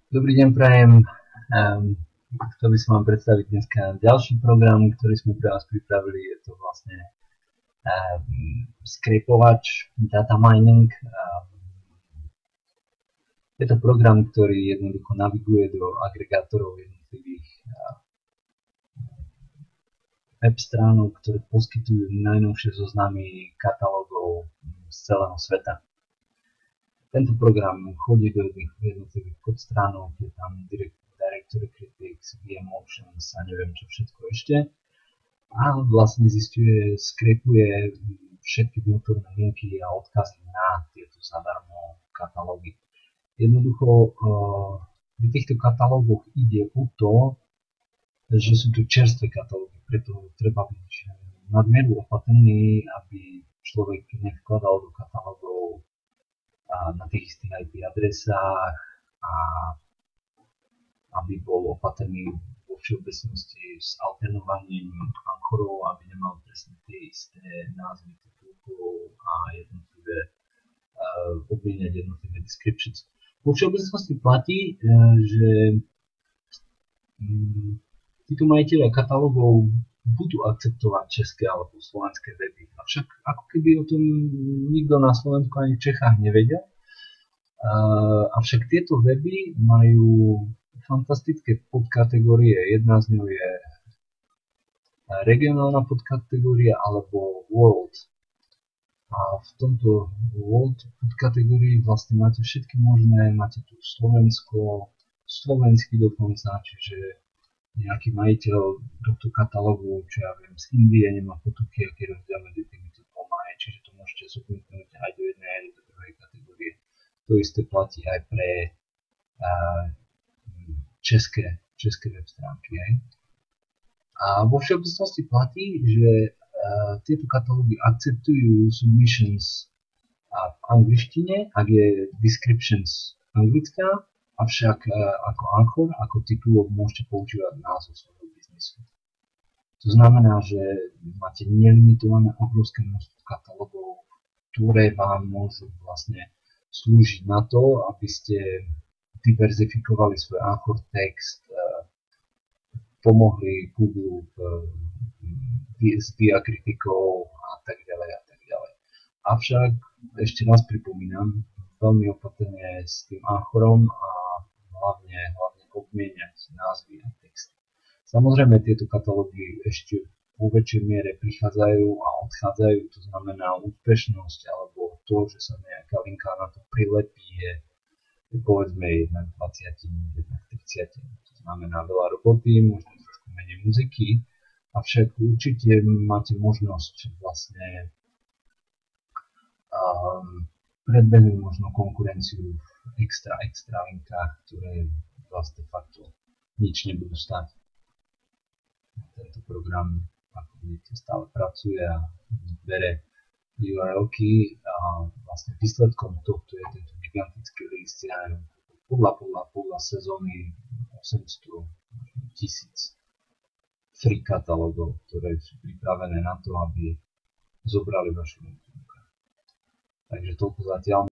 Dobrý deň, prajem. Chcel by som vám predstaviť dneska ďalší program, ktorý sme pre vás pripravili. Je to vlastne skrepovač, data mining. Je to program, ktorý jednoducho naviguje do agregátorov jednotlivých web stránok, ktoré poskytujú najnovšie zoznamy katalógov z celého sveta. Tento program chodí do jednotlivých podstránok, je tam Directory Critics, VMOtions a neviem čo všetko ešte. A vlastne zisťuje, skrepuje všetky vnútorné linky a odkazy na tieto zadarmo katalógy. Jednoducho pri týchto katalógoch ide o to, že sú to čerstvé katalógy, preto treba byť nadmieru opatrný, aby človek nevkladal do katalógov na tých istých IP adresách a aby bol opatrný vo všeobecnosti s alternovaním anchorov, aby nemal presne tie isté názvy titulkov a jednotlivé obmieniať jednotlivé descriptions. Vo všeobecnosti platí, že títo majiteľia katalógov budú akceptovať české alebo slovenské weby. Avšak ako keby o tom nikto na Slovensku ani v Čechách nevedel. Avšak tieto weby majú fantastické podkategórie. Jedna z nich je regionálna podkategória alebo world. A v tomto world podkategórii vlastne máte všetky možné, máte tu Slovensko, slovenský dokonca, čiže nejaký majiteľ tohto katalógu, čo ja viem, z Indie nemá potuchy, aký rozdiel medzi týmito dvoma je, čiže to môžete zopnúť aj do jednej, aj do druhej kategórie. To isté platí aj pre české web stránky. A vo všeobecnosti platí, že tieto katalógy akceptujú submissions v angličtine, ak je descriptions anglická, avšak ako anchor, ako titulok môžete používať názov svojho biznisu. To znamená, že máte nelimitované obrovské množstvo katalógov, ktoré vám môžu vlastne slúžiť na to, aby ste diverzifikovali svoj anchor text, pomohli Google s diakritikou a tak ďalej a tak ďalej. Avšak ešte raz pripomínam, veľmi opatrne s tým anchorom a hlavne obmieniať názvy a texty. Samozrejme tieto katalógy ešte vo väčšej miere prichádzajú a odchádzajú, to znamená úspešnosť alebo to, že sa nejaká linka na to prilepí je povedzme 1 k 20, 1 k 30. To znamená veľa roboty, možno trošku menej muziky, avšak určite máte možnosť vlastne predbehnúť možno konkurenciu v extra linkách, ktoré vás de facto nič nebudú stať. Tento program, ako vidíte, stále pracuje a bere URL-ky a vlastne výsledkom tohto je tento gigantický list, ja neviem, podľa sezóny 800 000 free katalógov, ktoré sú pripravené na to, aby zobrali vašu linku. Takže toľko zatiaľ.